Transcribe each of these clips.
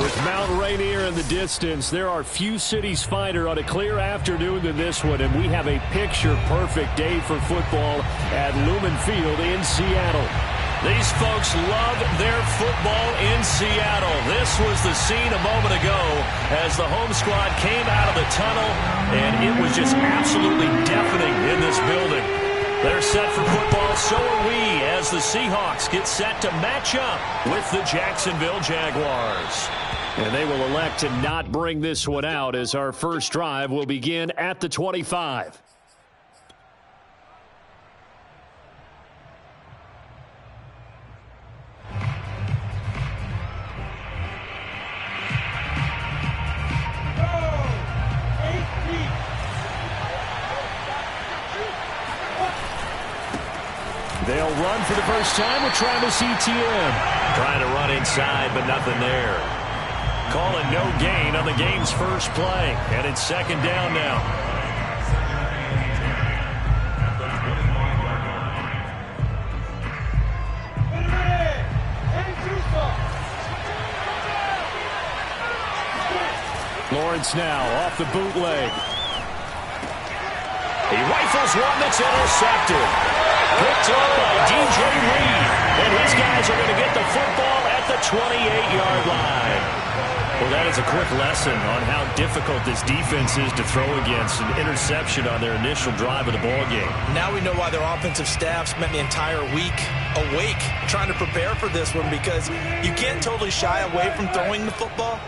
With Mount Rainier in the distance, there are few cities finer on a clear afternoon than this one, and we have a picture-perfect day for football at Lumen Field in Seattle. These folks love their football in Seattle. This was the scene a moment ago as the home squad came out of the tunnel, and it was just absolutely deafening in this building. They're set for football, so are we, as the Seahawks get set to match up with the Jacksonville Jaguars. And they will elect to not bring this one out as our first drive will begin at the 25. They'll run for the first time with Travis Etienne. Trying to run inside, but nothing there. Calling no gain on the game's first play. And it's second down now. Lawrence now off the bootleg. He rifles one that's intercepted. Picked up by DJ Reed. And his guys are going to get the football at the 28-yard line. Well, that is a quick lesson on how difficult this defense is to throw against. An interception on their initial drive of the ballgame. Now we know why their offensive staff spent the entire week awake trying to prepare for this one, because you can't totally shy away from throwing the football.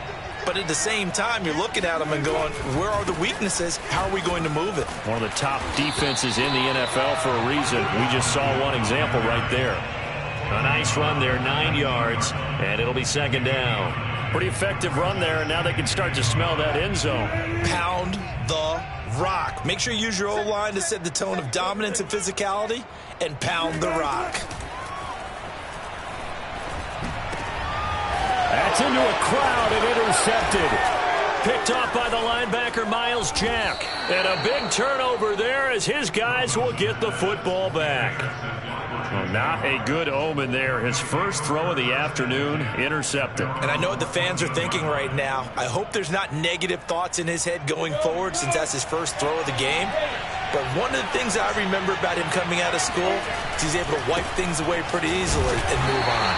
But at the same time, you're looking at them and going, where are the weaknesses? How are we going to move it? One of the top defenses in the NFL for a reason. We just saw one example right there. A nice run there, 9 yards, and it'll be second down. Pretty effective run there, and now they can start to smell that end zone. Pound the rock. Make sure you use your O-line to set the tone of dominance and physicality, and pound the rock. That's into a crowd and intercepted. Picked off by the linebacker, Miles Jack. And a big turnover there as his guys will get the football back. Well, not a good omen there. His first throw of the afternoon, intercepted. And I know what the fans are thinking right now. I hope there's not negative thoughts in his head going forward, since that's his first throw of the game. But one of the things I remember about him coming out of school is he's able to wipe things away pretty easily and move on.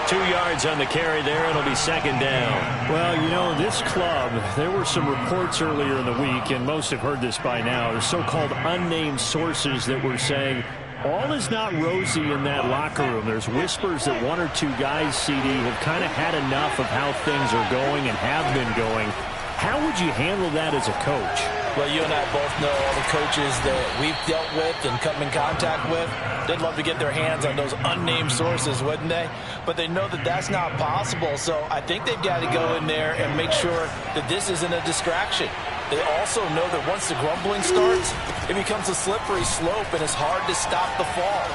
2 yards on the carry there. It'll be second down. Well, you know, this club, there were some reports earlier in the week, and most have heard this by now, the so-called unnamed sources that were saying all is not rosy in that locker room. There's whispers that one or two guys, CD, have kind of had enough of how things are going and have been going. How would you handle that as a coach? Well, you and I both know all the coaches that we've dealt with and come in contact with. They'd love to get their hands on those unnamed sources, wouldn't they? But they know that that's not possible, so I think they've got to go in there and make sure that this isn't a distraction. They also know that once the grumbling starts, it becomes a slippery slope, and it's hard to stop the fall.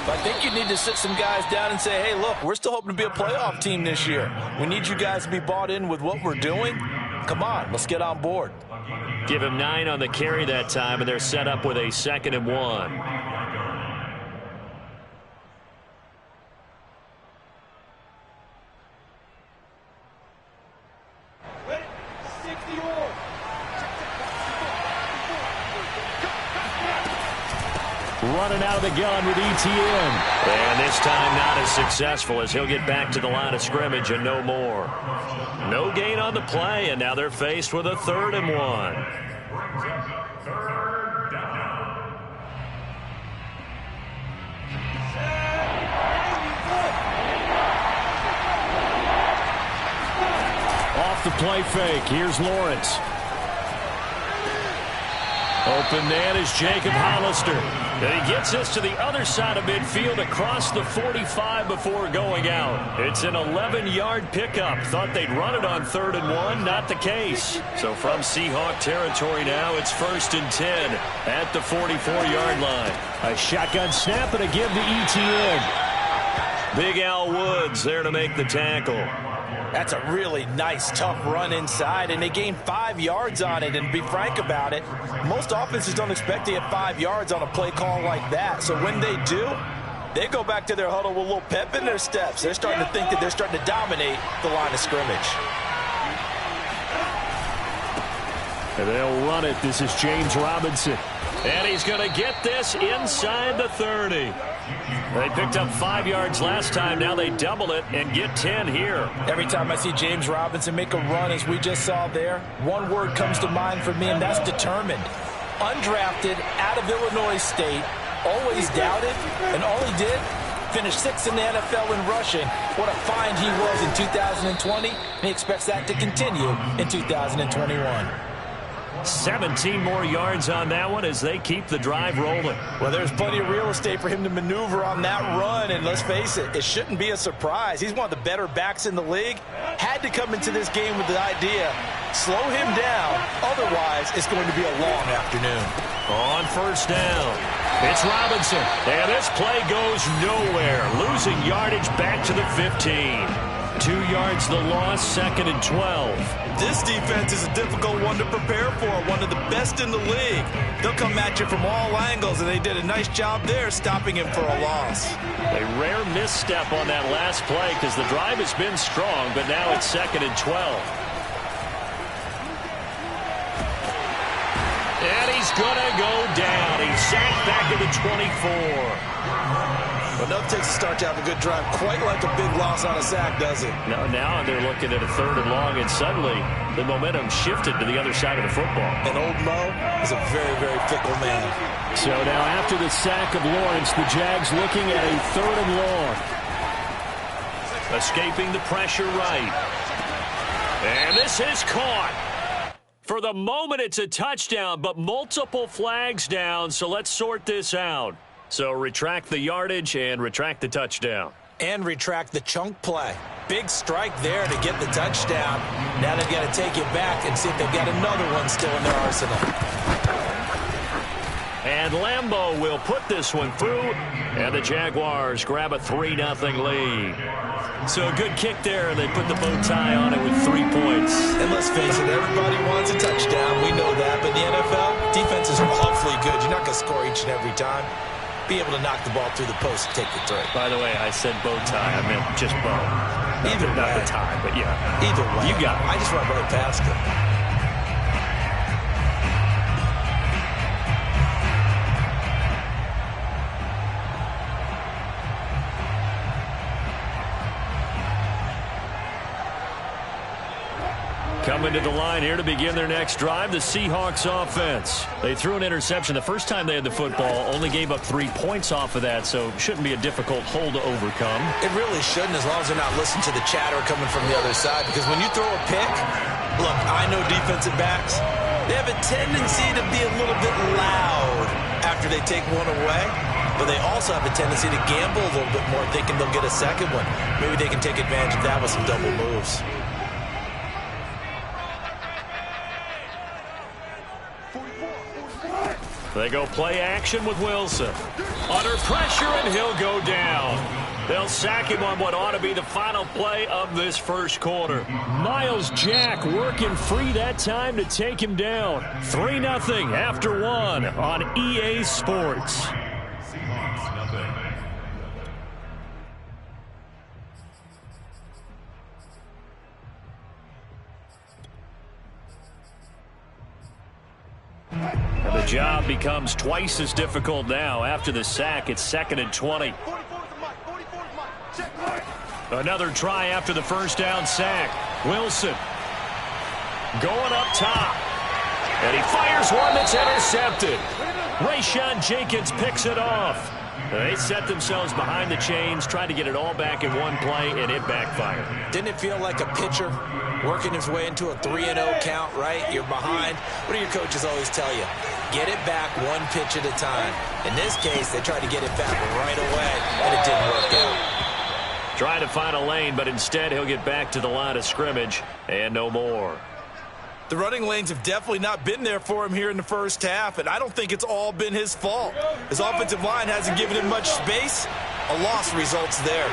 But I think you need to sit some guys down and say, hey, look, we're still hoping to be a playoff team this year. We need you guys to be bought in with what we're doing. Come on, let's get on board. Give him 9 on the carry that time, and they're set up with a 2nd and 1. Running out of the gun with Etienne. And this time not as successful, as he'll get back to the line of scrimmage and no more. No gain on the play, and now they're faced with a 3rd and 1. Off the play fake, here's Lawrence. Open man is Jacob Hollister. And he gets us to the other side of midfield across the 45 before going out. It's an 11-yard pickup. Thought they'd run it on 3rd and 1. Not the case. So from Seahawk territory now, it's 1st and 10 at the 44-yard line. A shotgun snap and a give to Etienne. Big Al Woods there to make the tackle. That's a really nice, tough run inside, and they gained 5 yards on it. And to be frank about it, most offenses don't expect to get 5 yards on a play call like that. So when they do, They go back to their huddle with a little pep in their steps. They're starting to think that they're starting to dominate the line of scrimmage. And they'll run it. This is James Robinson. And he's going to get this inside the 30. They picked up 5 yards last time. Now they double it and get 10 here. Every time I see James Robinson make a run, as we just saw there, one word comes to mind for me, and that's determined. Undrafted, out of Illinois State, always doubted, and all he did, finished 6th in the NFL in rushing. What a find he was in 2020, and he expects that to continue in 2021. 17 more yards on that one as they keep the drive rolling. Well, there's plenty of real estate for him to maneuver on that run, and let's face it, it shouldn't be a surprise. He's one of the better backs in the league. Had to come into this game with the idea, slow him down, otherwise it's going to be a long afternoon. On first down, it's Robinson, and this play goes nowhere, losing yardage back to the 15. 2 yards the loss, 2nd and 12. This defense is a difficult one to prepare for, one of the best in the league. They'll come at you from all angles, and they did a nice job there stopping him for a loss. A rare misstep on that last play because the drive has been strong, but now it's 2nd and 12. And he's going to go down. He's sacked back at the 24. But nothing takes a start to have a good drive quite like a big loss on a sack, does it? No, now they're looking at a 3rd and long, and suddenly the momentum shifted to the other side of the football. And old Mo is a very, very fickle man. So now after the sack of Lawrence, the Jags looking at a 3rd and long. Escaping the pressure right. And this is caught. For the moment, it's a touchdown, but multiple flags down, so let's sort this out. So retract the yardage and retract the touchdown. And retract the chunk play. Big strike there to get the touchdown. Now they've got to take it back and see if they've got another one still in their arsenal. And Lambeau will put this one through, and the Jaguars grab a 3-0 lead. So a good kick there, and they put the bow tie on it with 3 points. And let's face it, everybody wants a touchdown. We know that. But in the NFL, defenses are awfully good. You're not going to score each and every time. Be able to knock the ball through the post and take the three. By the way, I said bow tie. I meant just bow. Either way. Not the tie, but yeah. Either way. You got it. I just run right past him. Coming to the line here to begin their next drive, the Seahawks offense. They threw an interception the first time they had the football, only gave up 3 points off of that, so shouldn't be a difficult hole to overcome. It really shouldn't, as long as they're not listening to the chatter coming from the other side, because when you throw a pick, look, I know defensive backs, they have a tendency to be a little bit loud after they take one away, but they also have a tendency to gamble a little bit more, thinking they'll get a second one. Maybe they can take advantage of that with some double moves. They go play action with Wilson. Under pressure, and he'll go down. They'll sack him on what ought to be the final play of this first quarter. Miles Jack working free that time to take him down. 3-0 after 1 on EA Sports. And the job becomes twice as difficult now. After the sack, it's 2nd and 20. Another try after the first down sack. Wilson going up top. And he fires one that's intercepted. Rayshawn Jenkins picks it off. They set themselves behind the chains, tried to get it all back in one play, and it backfired. Didn't it feel like a pitcher working his way into a 3-0 count, right? You're behind. What do your coaches always tell you? Get it back one pitch at a time. In this case, they tried to get it back right away, and it didn't work out. Trying to find a lane, but instead he'll get back to the line of scrimmage and no more. The running lanes have definitely not been there for him here in the first half, and I don't think it's all been his fault. His offensive line hasn't given him much space. A loss results there.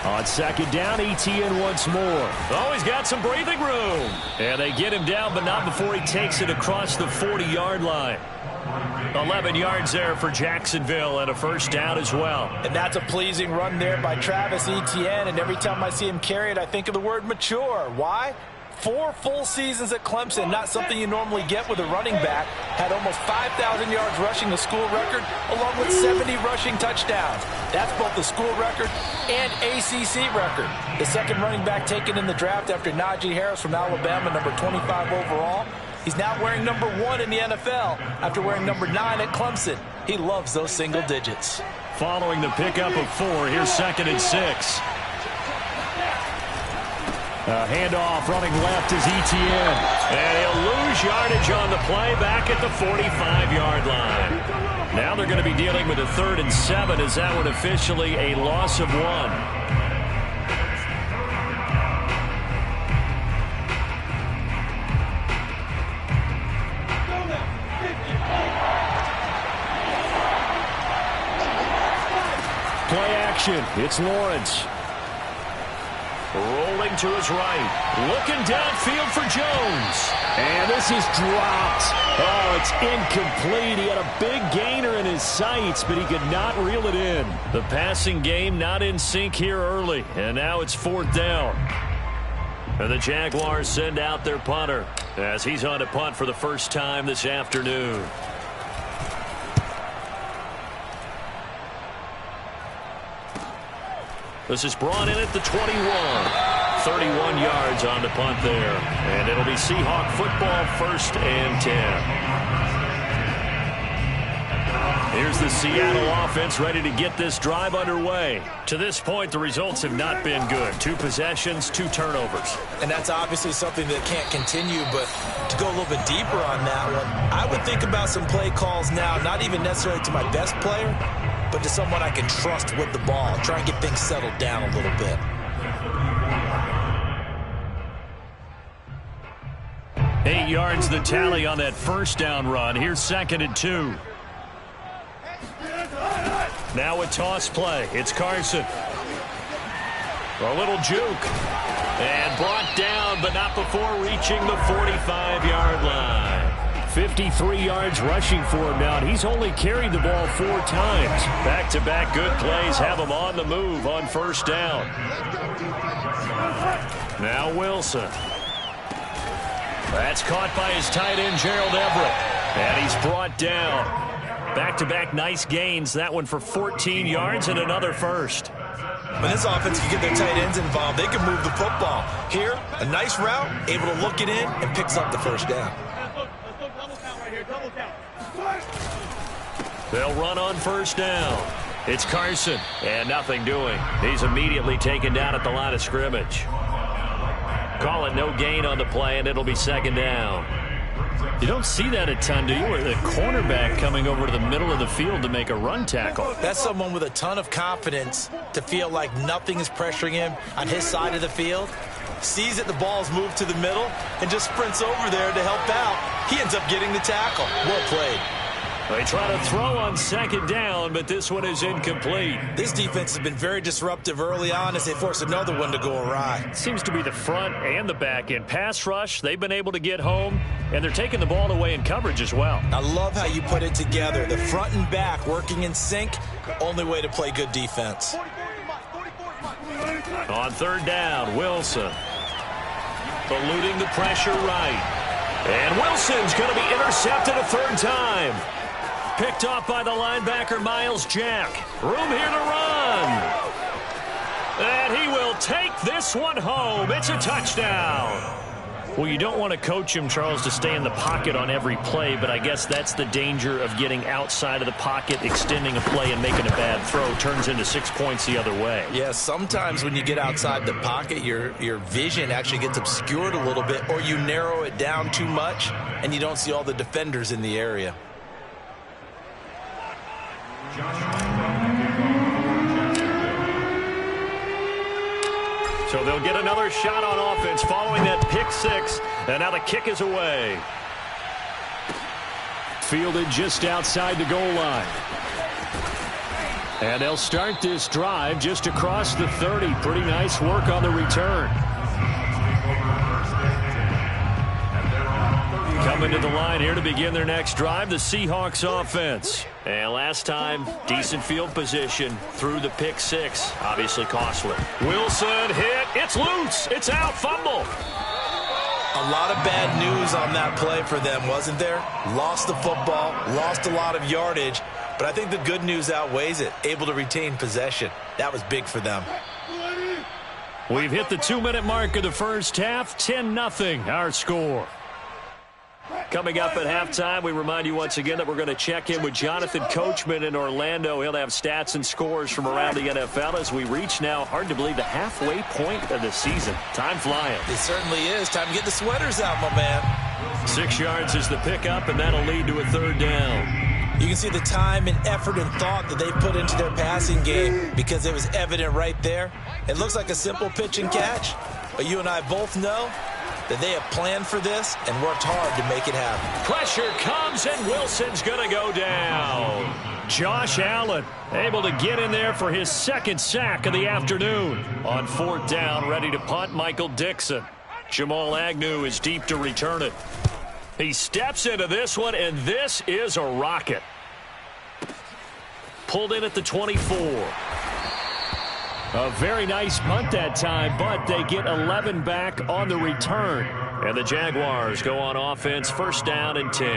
On second down, ETN once more. Oh, he's got some breathing room. And they get him down, but not before he takes it across the 40-yard line. 11 yards there for Jacksonville and a first down as well. And that's a pleasing run there by Travis Etienne. And every time I see him carry it, I think of the word mature. Why? 4 full seasons at Clemson, not something you normally get with a running back. Had almost 5,000 yards rushing, the school record, along with 70 rushing touchdowns. That's both the school record and ACC record. The second running back taken in the draft after Najee Harris from Alabama, number 25 overall. He's now wearing number 1 in the NFL after wearing number 9 at Clemson. He loves those single digits. Following the pickup of 4, here's 2nd and 6. Handoff running left is Etienne. And he'll lose yardage on the play back at the 45-yard line. Now they're going to be dealing with a 3rd and 7 as that one officially a loss of 1. Play action. It's Lawrence. Rolling to his right. Looking downfield for Jones. And this is dropped. Oh, it's incomplete. He had a big gainer in his sights, but he could not reel it in. The passing game not in sync here early. And now it's 4th down. And the Jaguars send out their punter as he's on to punt for the first time this afternoon. This is brought in at the 21. 31 yards on the punt there. And it'll be Seahawk football, 1st and 10. Here's the Seattle offense ready to get this drive underway. To this point, the results have not been good. 2 possessions, 2 turnovers. And that's obviously something that can't continue, but to go a little bit deeper on that one, I would think about some play calls now, not even necessarily to my best player, but to someone I can trust with the ball. Try and get things settled down a little bit. Eight yards the tally on that first down run. Here's 2nd and 2. Now a toss play. It's Carson. A little juke. And brought down, but not before reaching the 45-yard line. 53 yards rushing for him now, and he's only carried the ball 4 times. Back-to-back good plays have him on the move on first down. Now Wilson. That's caught by his tight end, Gerald Everett. And he's brought down. Back-to-back nice gains. That one for 14 yards and another first. When this offense can get their tight ends involved, they can move the football. Here, a nice route, able to look it in, and picks up the first down. They'll run on first down. It's Carson, and nothing doing. He's immediately taken down at the line of scrimmage. Call it no gain on the play, and it'll be 2nd down. You don't see that a ton, do you? Where the cornerback coming over to the middle of the field to make a run tackle. That's someone with a ton of confidence to feel like nothing is pressuring him on his side of the field. Sees that the ball's moved to the middle and just sprints over there to help out. He ends up getting the tackle. Well played. They try to throw on 2nd down, but this one is incomplete. This defense has been very disruptive early on as they force another one to go awry. Seems to be the front and the back end. Pass rush, they've been able to get home, and they're taking the ball away in coverage as well. I love how you put it together. The front and back working in sync, only way to play good defense. On 3rd down, Wilson. Eluding the pressure right. And Wilson's going to be intercepted a 3rd time. Picked off by the linebacker, Miles Jack. Room here to run. And he will take this one home. It's a touchdown. Well, you don't want to coach him, Charles, to stay in the pocket on every play, but I guess that's the danger of getting outside of the pocket, extending a play and making a bad throw. Turns into 6 points the other way. Yeah, sometimes when you get outside the pocket, your vision actually gets obscured a little bit, or you narrow it down too much, and you don't see all the defenders in the area. So they'll get another shot on offense following that pick 6, and now the kick is away. Fielded just outside the goal line. And they'll start this drive just across the 30. Pretty nice work on the return. Coming to the line here to begin their next drive, the Seahawks offense. And last time, decent field position through the pick six. Obviously costly. Wilson hit. It's loose. It's out. Fumble. A lot of bad news on that play for them, wasn't there? Lost the football, lost a lot of yardage. But I think the good news outweighs it. Able to retain possession. That was big for them. We've hit the 2-minute mark of the first half. 10-0 our score. Coming up at halftime, we remind you once again that we're going to check in with Jonathan Coachman in Orlando. He'll have stats and scores from around the NFL as we reach now, hard to believe, the halfway point of the season. Time flying. It certainly is. Time to get the sweaters out, my man. 6 yards is the pickup, and that'll lead to a third down. You can see the time and effort and thought that they put into their passing game because it was evident right there. It looks like a simple pitch and catch, but you and I both know that they have planned for this and worked hard to make it happen. Pressure comes, and Wilson's going to go down. Josh Allen able to get in there for his second sack of the afternoon. On fourth down, ready to punt, Michael Dixon. Jamal Agnew is deep to return it. He steps into this one, and this is a rocket. Pulled in at the 24. A very nice punt that time, but they get 11 back on the return. And the Jaguars go on offense, first down and 10.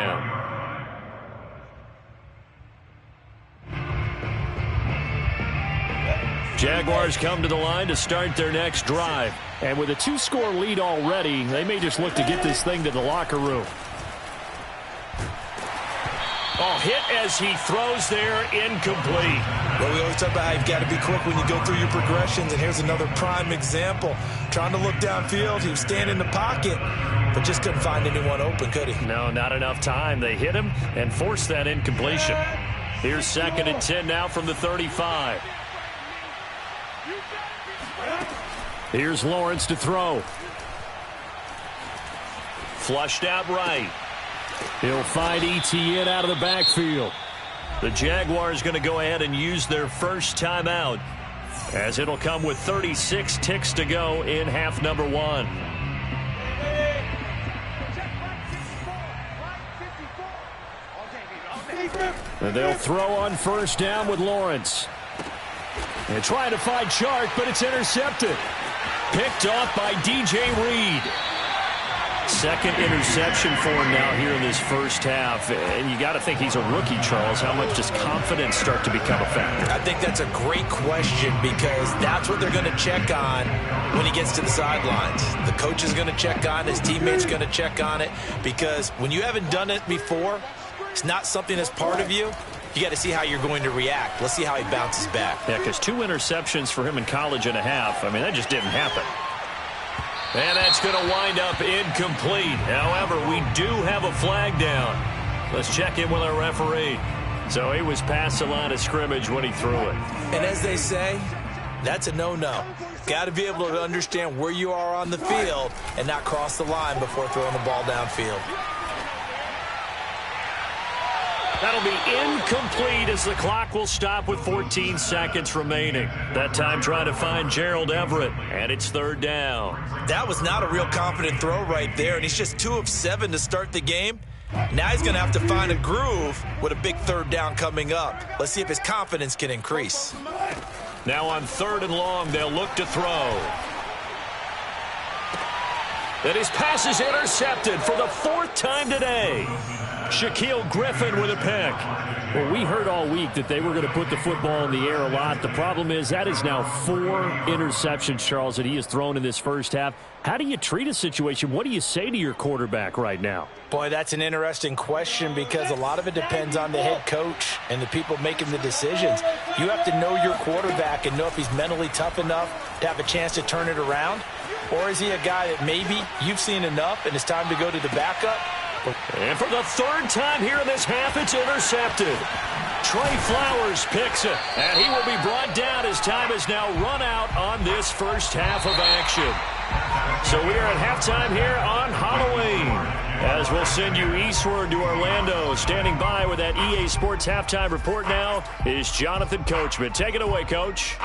Jaguars come to the line to start their next drive. And with a 2-score lead already, they may just look to get this thing to the locker room. Oh, hit as he throws there, incomplete. Well, we always talk about how you've got to be quick when you go through your progressions, and here's another prime example. Trying to look downfield, he was standing in the pocket, but just couldn't find anyone open, could he? No, not enough time. They hit him and forced that incompletion. Here's 2nd and 10 now from the 35. Here's Lawrence to throw. Flushed out right. He'll find Etienne out of the backfield. The Jaguars going to go ahead and use their first timeout, as it'll come with 36 ticks to go in half number 1. And they'll throw on first down with Lawrence. And trying to find Chark, but it's intercepted. Picked off by DJ Reed. Second interception for him now here in this first half. And you got to think he's a rookie, Charles. How much does confidence start to become a factor? I think that's a great question because that's what they're going to check on when he gets to the sidelines. The coach is going to check on it. His teammates are going to check on it because when you haven't done it before, it's not something that's part of you. You got to see how you're going to react. Let's see how he bounces back. Yeah, because 2 interceptions for him in college and a half. I mean, that just didn't happen. And that's going to wind up incomplete. However, we do have a flag down. Let's check in with our referee. So he was past the line of scrimmage when he threw it. And as they say, that's a no-no. Got to be able to understand where you are on the field and not cross the line before throwing the ball downfield. That'll be incomplete as the clock will stop with 14 seconds remaining. That time trying to find Gerald Everett, and it's third down. That was not a real confident throw right there, and he's just 2 of 7 to start the game. Now he's going to have to find a groove with a big third down coming up. Let's see if his confidence can increase. Now on 3rd and long, they'll look to throw. And his pass is intercepted for the 4th time today. Shaquille Griffin with a pick. Well, we heard all week that they were going to put the football in the air a lot. The problem is that is now 4 interceptions, Charles, that he has thrown in this first half. How do you treat a situation? What do you say to your quarterback right now? Boy, that's an interesting question because a lot of it depends on the head coach and the people making the decisions. You have to know your quarterback and know if he's mentally tough enough to have a chance to turn it around. Or is he a guy that maybe you've seen enough and it's time to go to the backup? And for the 3rd time here in this half, it's intercepted. Trey Flowers picks it, and he will be brought down as time has now run out on this first half of action. So we are at halftime here on Halloween. as we'll send you eastward to Orlando. Standing by with that EA Sports Halftime Report now is Jonathan Coachman. Take it away, Coach.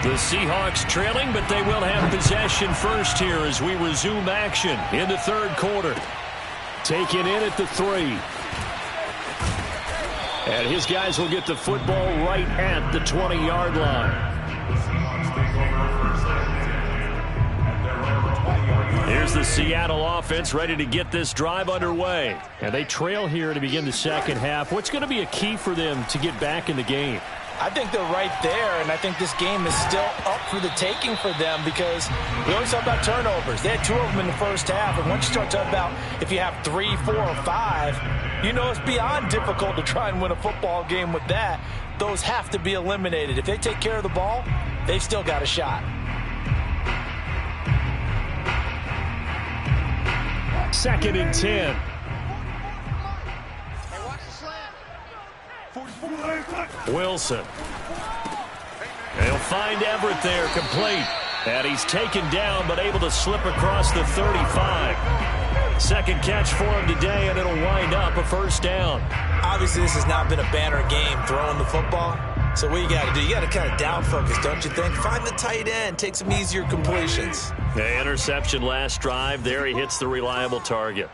The Seahawks trailing, but they will have possession first here as we resume action in the third quarter. Taken in at the 3. And his guys will get the football right at the 20-yard line. Here's the Seattle offense ready to get this drive underway. And they trail here to begin the second half. What's going to be a key for them to get back in the game? I think they're right there, and I think this game is still up for the taking for them because we always talk about turnovers. They had 2 of them in the first half, and once you start talking about if you have 3, 4, or 5, you know it's beyond difficult to try and win a football game with that. Those have to be eliminated. If they take care of the ball, they've still got a shot. Second and 10. Wilson. They'll find Everett there, complete. And he's taken down, but able to slip across the 35. Second catch for him today, and it'll wind up a first down. Obviously, this has not been a banner game throwing the football. So what you got to do, you got to kind of down focus, don't you think? Find the tight end, take some easier completions. The interception last drive. There he hits the reliable target.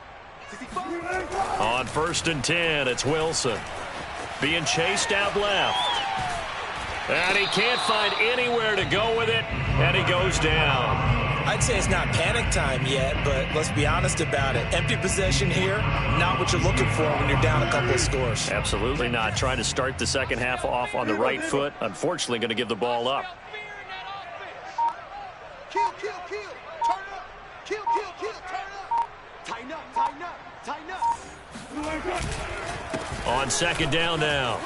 On first and 10, it's Wilson. Being chased out left. And he can't find anywhere to go with it, and he goes down. I'd say it's not panic time yet, but let's be honest about it. Empty possession here, not what you're looking for when you're down a couple of scores. Absolutely not. Trying to start the second half off on the right foot. Unfortunately, going to give the ball up. Kill, kill, kill. Turn up. Kill, kill, kill. Turn up. Tighten up, tighten up, tighten up. On second down now,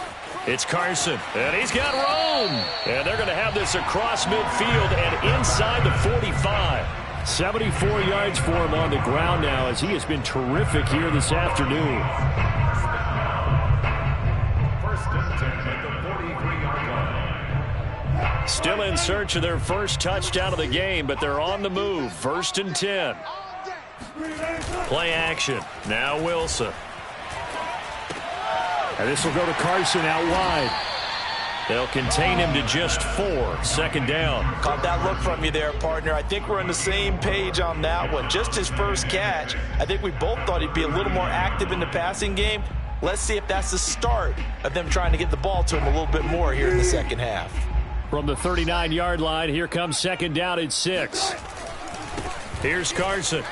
it's Carson, and he's got room. And they're going to have this across midfield and inside the 45. 74 yards for him on the ground now as he has been terrific here this afternoon. First and 10 at the 43-yard line. Still in search of their first touchdown of the game, but they're on the move. First and 10. Play action. Now Wilson. And this will go to Carson out wide. They'll contain him to just 4. Second down. Caught that look from you there, partner. I think we're on the same page on that one. Just his first catch. I think we both thought he'd be a little more active in the passing game. Let's see if that's the start of them trying to get the ball to him a little bit more here in the second half. From the 39-yard line, here comes second down at 6. Here's Carson.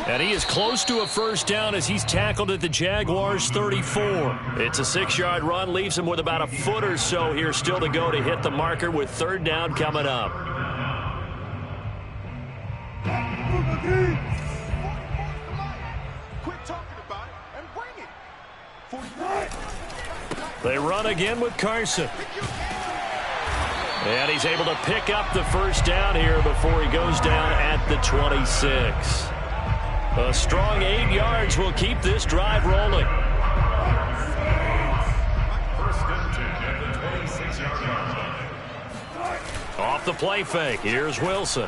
And he is close to a first down as he's tackled at the Jaguars' 34. It's a 6-yard run, leaves him with about a foot or so here still to go to hit the marker with third down coming up. Quit talking about it and bring it. 49. They run again with Carson. And he's able to pick up the first down here before he goes down at the 26. A strong 8 yards will keep this drive rolling. First and 10 at the 26-yard line. Off the play fake, here's Wilson.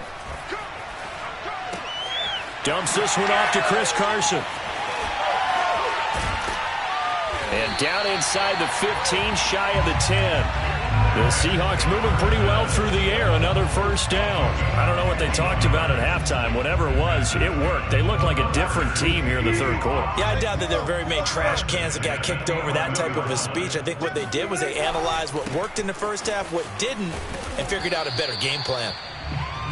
Dumps this one off to Chris Carson. And down inside the 15, shy of the 10. The Seahawks moving pretty well through the air. Another first down. I don't know what they talked about at halftime. Whatever it was, it worked. They look like a different team here in the third quarter. Yeah, I doubt that there were very many trash cans that got kicked over, that type of a speech. I think what they did was they analyzed what worked in the first half, what didn't, and figured out a better game plan.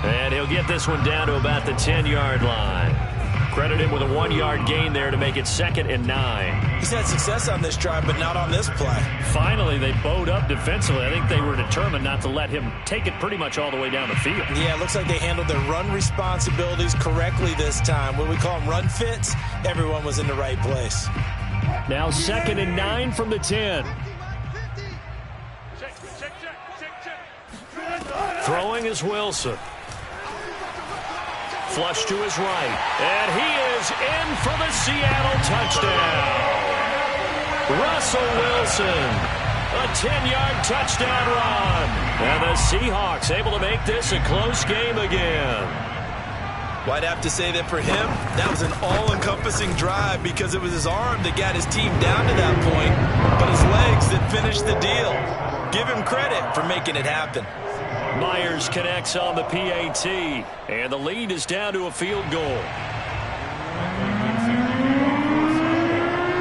And he'll get this one down to about the 10-yard line. Credit him with a 1-yard gain there to make it 2nd and 9. He's had success on this drive, but not on this play. Finally, they bowed up defensively. I think they were determined not to let him take it pretty much all the way down the field. Yeah, it looks like they handled their run responsibilities correctly this time. What we call them run fits, everyone was in the right place. Now 2nd and 9 from the 10. Throwing is Wilson. Flush to his right. And he is in for the Seattle touchdown. Russell Wilson. A 10-yard touchdown run. And the Seahawks able to make this a close game again. Well, I'd have to say that for him, that was an all-encompassing drive because it was his arm that got his team down to that point, but his legs that finished the deal. Give him credit for making it happen. Myers connects on the PAT, and the lead is down to a field goal.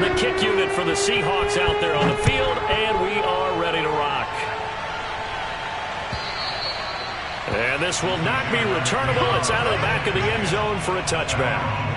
The kick unit for the Seahawks out there on the field, and we are ready to rock. And this will not be returnable. It's out of the back of the end zone for a touchback.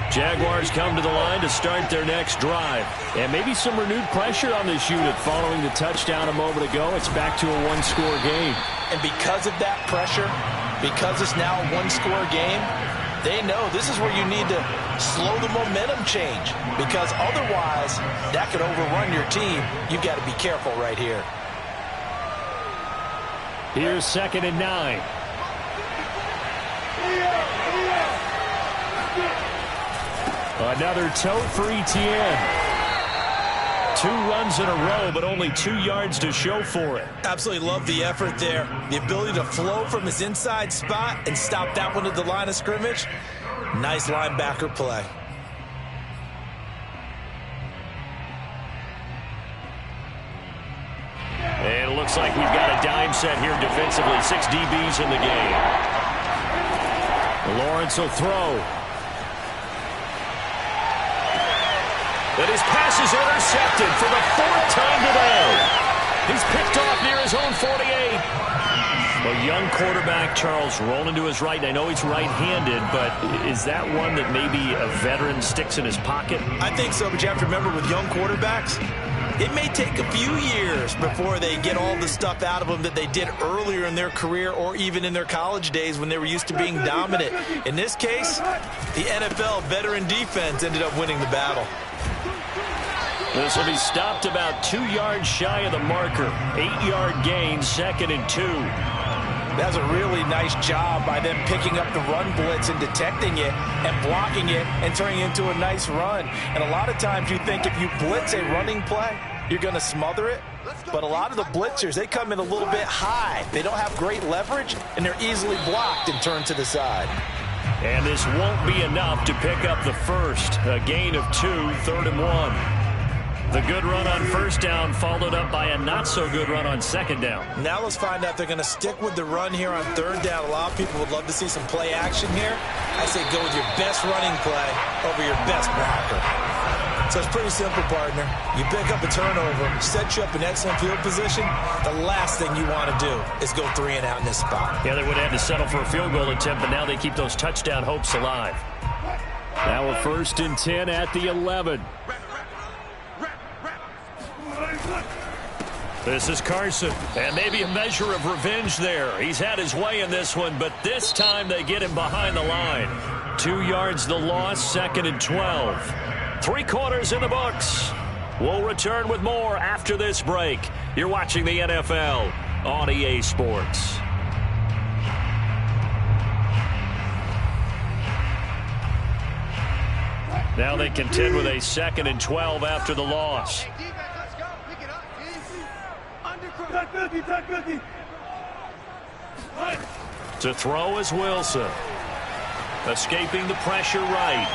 Jaguars come to the line to start their next drive. And maybe some renewed pressure on this unit following the touchdown a moment ago. It's back to a one-score game. And because of that pressure, because it's now a one-score game, they know this is where you need to slow the momentum change. Because otherwise, that could overrun your team. You've got to be careful right here. Here's 2nd and 9. Another toe for Etienne. 2 runs in a row, but only 2 yards to show for it. Absolutely love the effort there. The ability to flow from his inside spot and stop that one at the line of scrimmage. Nice linebacker play. And it looks like we've got a dime set here defensively. 6 DBs in the game. Lawrence will throw. And his pass is intercepted for the 4th time today. He's picked off near his own 48. A young quarterback, Charles, rolling to his right. I know he's right-handed, but is that one that maybe a veteran sticks in his pocket? I think so, but you have to remember with young quarterbacks, it may take a few years before they get all the stuff out of them that they did earlier in their career or even in their college days when they were used to being dominant. In this case, the NFL veteran defense ended up winning the battle. This will be stopped about 2 yards shy of the marker. 8-yard gain, 2nd and 2. That's a really nice job by them picking up the run blitz and detecting it and blocking it and turning it into a nice run. And a lot of times you think if you blitz a running play, you're going to smother it. But a lot of the blitzers, they come in a little bit high. They don't have great leverage, and they're easily blocked and turned to the side. And this won't be enough to pick up the first. A gain of 2, 3rd and 1. The good run on 1st down followed up by a not-so-good run on 2nd down. Now let's find out they're going to stick with the run here on 3rd down. A lot of people would love to see some play action here. I say go with your best running play over your best blocker. So it's pretty simple, partner. You pick up a turnover, set you up in excellent field position. The last thing you want to do is go 3 and out in this spot. Yeah, they would have to settle for a field goal attempt, but now they keep those touchdown hopes alive. Now a 1st and 10 at the 11. This is Carson, and maybe a measure of revenge there. He's had his way in this one, but this time they get him behind the line. 2 yards the loss, 2nd and 12. 3 quarters in the books. We'll return with more after this break. You're watching the NFL on EA Sports. Now they contend with a 2nd and 12 after the loss. To throw is Wilson. Escaping the pressure right.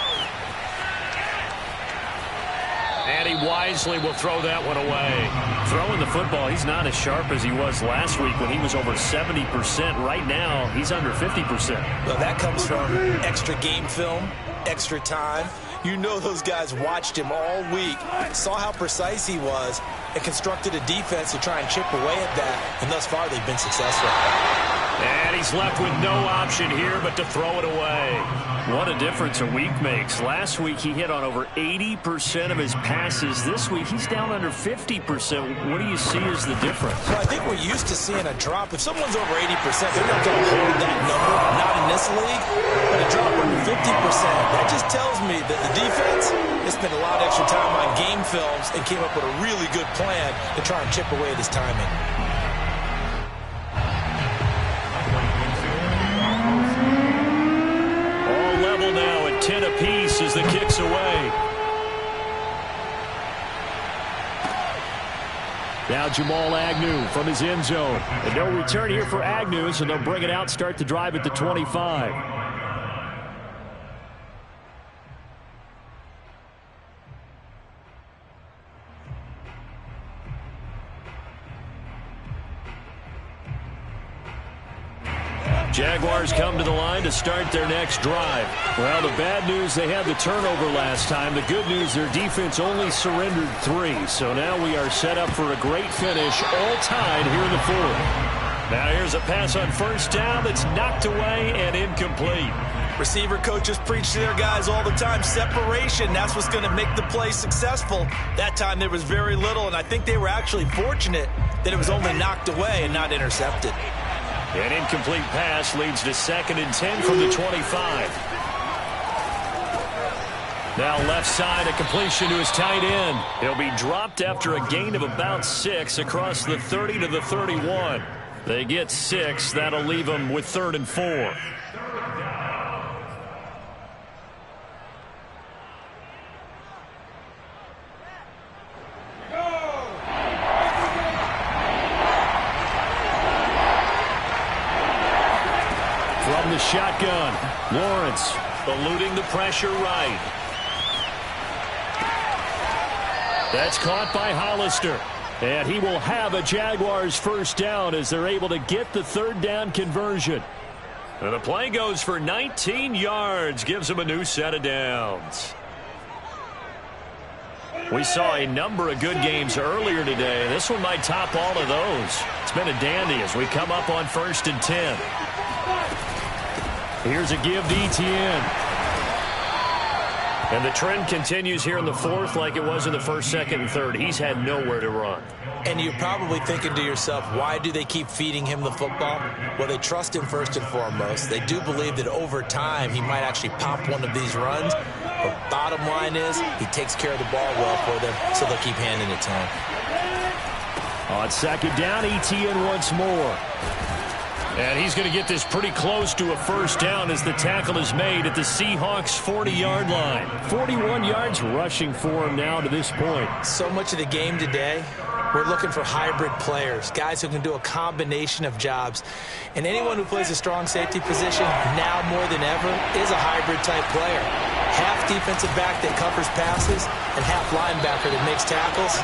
And he wisely will throw that one away. Throwing the football, he's not as sharp as he was last week when he was over 70%. Right now, he's under 50%. Well, that comes from extra game film, extra time. You know those guys watched him all week, saw how precise he was, and constructed a defense to try and chip away at that. And thus far, they've been successful. And he's left with no option here but to throw it away. What a difference a week makes. Last week, he hit on over 80% of his passes. This week, he's down under 50%. What do you see as the difference? Well, I think we're used to seeing a drop. If someone's over 80%, they're not going to hold that number, not in this league. But a drop under 50%, that just tells me that the defense has spent a lot of extra time on game films and came up with a really good plan to try and chip away at his timing. Now at 10 apiece as the kick's away. Now Jamal Agnew from his end zone. And no return here for Agnew, so they'll bring it out, start the drive at the 25. Jaguars come to the line to start their next drive. Well, the bad news, they had the turnover last time. The good news, their defense only surrendered 3. So now we are set up for a great finish, all tied here in the 4th. Now here's a pass on first down that's knocked away and incomplete. Receiver coaches preach to their guys all the time. Separation, that's what's going to make the play successful. That time there was very little, and I think they were actually fortunate that it was only knocked away and not intercepted. An incomplete pass leads to 2nd and 10 from the 25. Now left side, a completion to his tight end. He'll be dropped after a gain of about 6 across the 30 to the 31. They get 6. That'll leave them with 3rd and 4. From the shotgun, Lawrence eluding the pressure right. That's caught by Hollister. And he will have a Jaguars first down as they're able to get the 3rd down conversion. And the play goes for 19 yards, gives them a new set of downs. We saw a number of good games earlier today. This one might top all of those. It's been a dandy as we come up on 1st and 10. Here's a give to Etienne. And the trend continues here in the 4th like it was in the 1st, 2nd, and 3rd. He's had nowhere to run. And you're probably thinking to yourself, why do they keep feeding him the football? Well, they trust him first and foremost. They do believe that over time he might actually pop one of these runs. But bottom line is he takes care of the ball well for them, so they'll keep handing it to him. On 2nd down, Etienne once more. And he's going to get this pretty close to a first down as the tackle is made at the Seahawks' 40-yard line. 41 yards rushing for him now to this point. So much of the game today, we're looking for hybrid players, guys who can do a combination of jobs. And anyone who plays a strong safety position now more than ever is a hybrid-type player. Half defensive back that covers passes and half linebacker that makes tackles.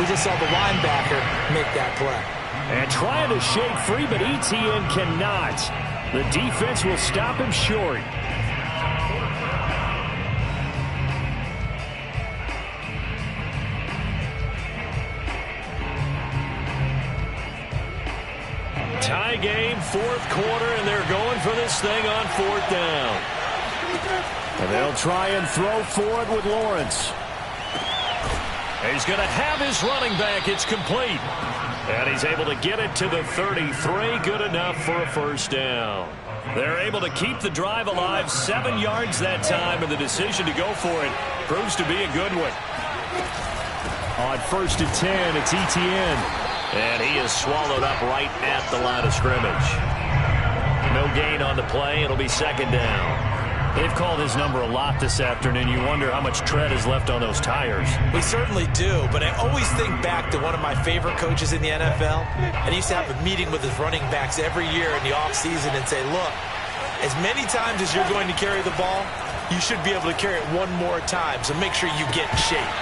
We just saw the linebacker make that play. And trying to shake free, but Etienne cannot. The defense will stop him short. Tie game, 4th quarter, and they're going for this thing on 4th down. And they'll try and throw for it with Lawrence. He's going to have his running back. It's complete. And he's able to get it to the 33. Good enough for a first down. They're able to keep the drive alive. 7 yards that time, and the decision to go for it proves to be a good one. On 1st and 10, it's Etienne. And he is swallowed up right at the line of scrimmage. No gain on the play. It'll be 2nd down. They've called his number a lot this afternoon. You wonder how much tread is left on those tires. We certainly do, but I always think back to one of my favorite coaches in the NFL. And he used to have a meeting with his running backs every year in the offseason and say, look, as many times as you're going to carry the ball, you should be able to carry it one more time, so make sure you get in shape.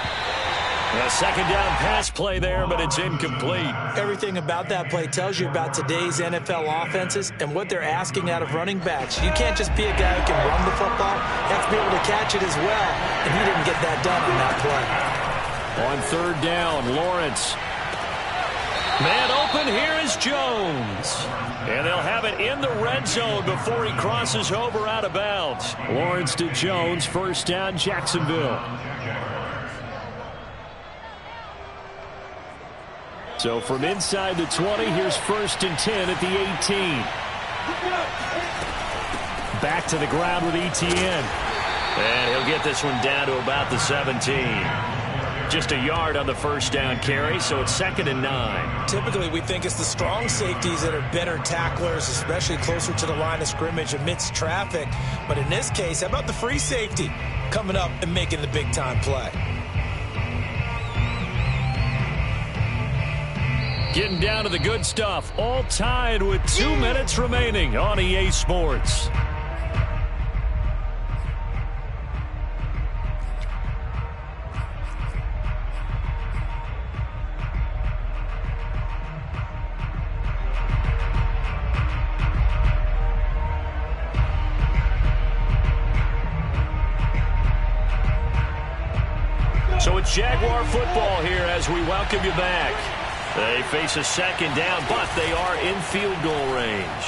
A second down pass play there, but it's incomplete. Everything about that play tells you about today's NFL offenses and what they're asking out of running backs. You can't just be a guy who can run the football. You have to be able to catch it as well, and he didn't get that done on that play. On third down, Lawrence. Man open, here is Jones. And they'll have it in the red zone before he crosses over out of bounds. Lawrence to Jones, first down, Jacksonville. So from inside the 20, here's first and 10 at the 18. Back to the ground with Etienne. And he'll get this one down to about the 17. Just a yard on the first down carry, so it's 2nd and 9. Typically, we think it's the strong safeties that are better tacklers, especially closer to the line of scrimmage amidst traffic. But in this case, how about the free safety coming up and making the big-time play? Getting down to the good stuff, all tied with 2 minutes remaining on EA Sports. So it's Jaguar football here as we welcome you back. They face a second down, but they are in field goal range.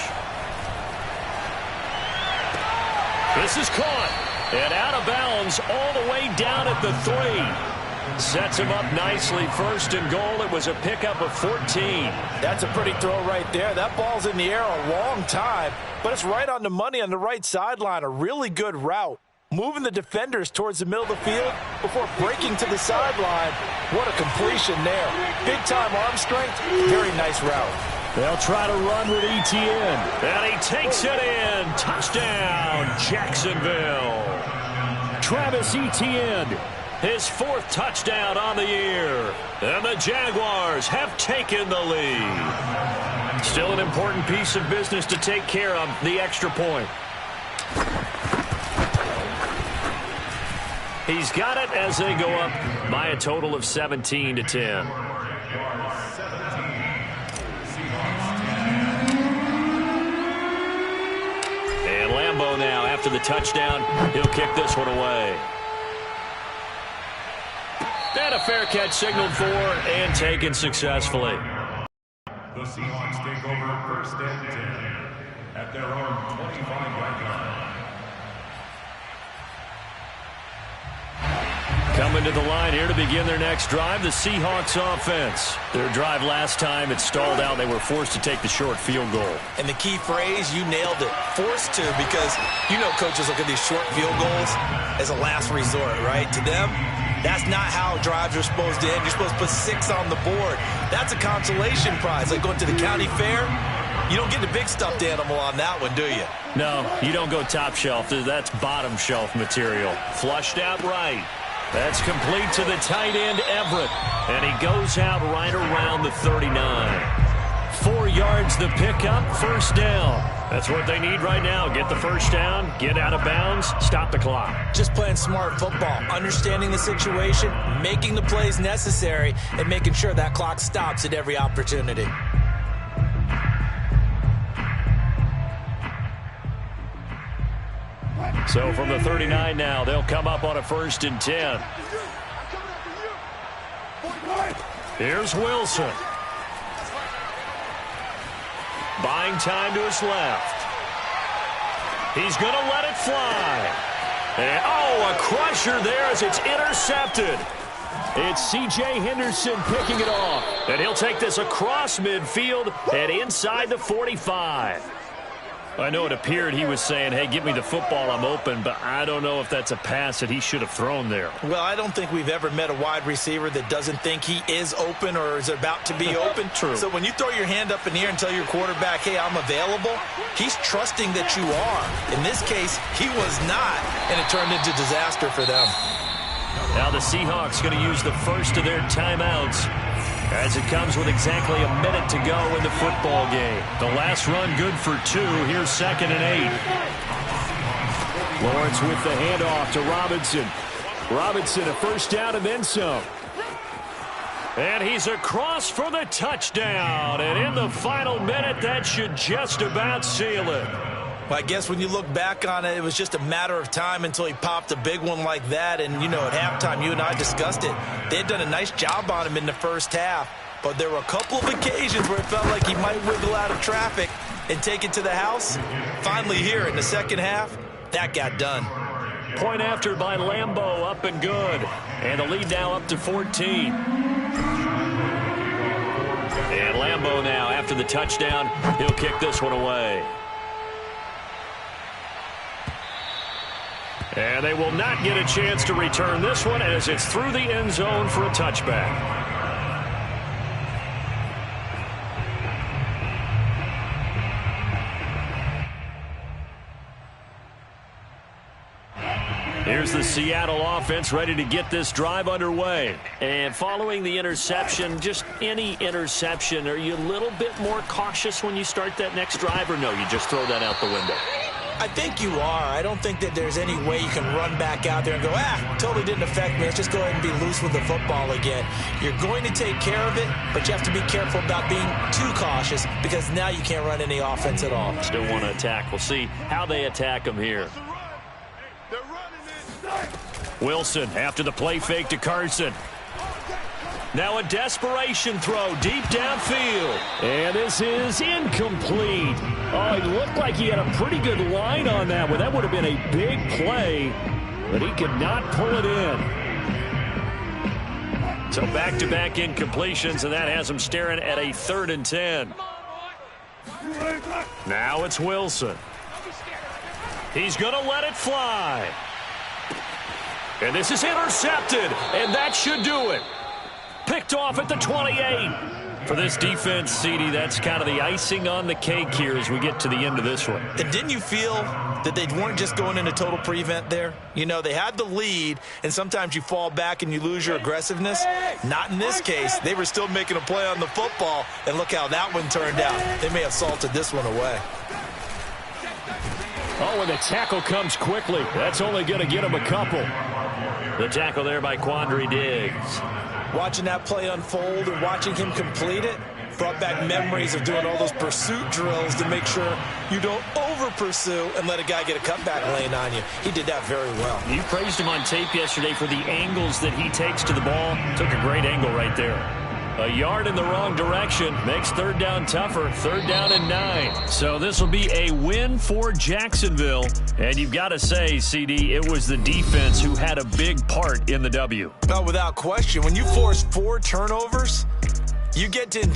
This is caught and out of bounds all the way down at the 3. Sets him up nicely. First and goal. It was a pickup of 14. That's a pretty throw right there. That ball's in the air a long time, but it's right on the money on the right sideline. A really good route. Moving the defenders towards the middle of the field before breaking to the sideline. What a completion there. Big-time arm strength. Very nice route. They'll try to run with Etienne. And he takes it in. Touchdown, Jacksonville. Travis Etienne, his 4th touchdown on the year. And the Jaguars have taken the lead. Still an important piece of business to take care of, the extra point. He's got it as they go up by a total of 17 to 10. And Lambeau now, after the touchdown, he'll kick this one away. And a fair catch signaled for and taken successfully. The Seahawks take over first and 10 at their own 25-yard line. Coming to the line here to begin their next drive, the Seahawks offense. Their drive last time, it stalled out. They were forced to take the short field goal. And the key phrase, you nailed it, forced to, because you know coaches look at these short field goals as a last resort, right? To them, that's not how drives are supposed to end. You're supposed to put 6 on the board. That's a consolation prize, like going to the county fair. You don't get the big stuffed animal on that one, do you? No, you don't go top shelf. That's bottom shelf material. Flushed out right. That's complete to the tight end, Everett. And he goes out right around the 39. 4 yards the pickup, first down. That's what they need right now. Get the first down, get out of bounds, stop the clock. Just playing smart football, understanding the situation, making the plays necessary, and making sure that clock stops at every opportunity. So from the 39 now, they'll come up on a first and 10. Here's Wilson. Buying time to his left. He's going to let it fly. And, oh, a crusher there as it's intercepted. It's C.J. Henderson picking it off. And he'll take this across midfield and inside the 45. I know it appeared he was saying, hey, give me the football, I'm open, but I don't know if that's a pass that he should have thrown there. Well, I don't think we've ever met a wide receiver that doesn't think he is open or is about to be open. True. So when you throw your hand up in the air and tell your quarterback, hey, I'm available, he's trusting that you are. In this case, he was not, and it turned into disaster for them. Now the Seahawks going to use the first of their timeouts as it comes with exactly a minute to go in the football game. The last run good for 2. Here's 2nd and 8. Lawrence with the handoff to Robinson. Robinson a first down and then some. And he's across for the touchdown. And in the final minute, that should just about seal it. Well, I guess when you look back on it, it was just a matter of time until he popped a big one like that. And, you know, at halftime, you and I discussed it. They had done a nice job on him in the first half. But there were a couple of occasions where it felt like he might wiggle out of traffic and take it to the house. Finally here in the second half, that got done. Point after by Lambeau, up and good. And the lead now up to 14. And Lambeau now, after the touchdown, he'll kick this one away. And they will not get a chance to return this one as it's through the end zone for a touchback. Here's the Seattle offense ready to get this drive underway. And following the interception, just any interception, are you a little bit more cautious when you start that next drive, or no, you just throw that out the window? I think you are. I don't think that there's any way you can run back out there and go, totally didn't affect me. Let's just go ahead and be loose with the football again. You're going to take care of it, but you have to be careful about being too cautious because now you can't run any offense at all. Still want to attack. We'll see how they attack them here. Wilson after the play fake to Carson. Now a desperation throw deep downfield. And this is incomplete. Oh, it looked like he had a pretty good line on that one. That would have been a big play, but he could not pull it in. So back-to-back incompletions, and that has him staring at a 3rd and 10. Now it's Wilson. He's going to let it fly. And this is intercepted, and that should do it. Picked off at the 28. For this defense, CD, that's kind of the icing on the cake here as we get to the end of this one. And didn't you feel that they weren't just going into total prevent there? You know, they had the lead, and sometimes you fall back and you lose your aggressiveness. Not in this case. They were still making a play on the football, and look how that one turned out. They may have salted this one away. Oh, and the tackle comes quickly. That's only going to get him a couple. The tackle there by Quandre Diggs. Watching that play unfold and watching him complete it brought back memories of doing all those pursuit drills to make sure you don't over-pursue and let a guy get a cutback lane on you. He did that very well. You praised him on tape yesterday for the angles that he takes to the ball. Took a great angle right there. A yard in the wrong direction makes 3rd down tougher. 3rd down and 9. So this will be a win for Jacksonville. And you've got to say, CD, it was the defense who had a big part in the W. Well, without question, when you force 4 turnovers, you get to enjoy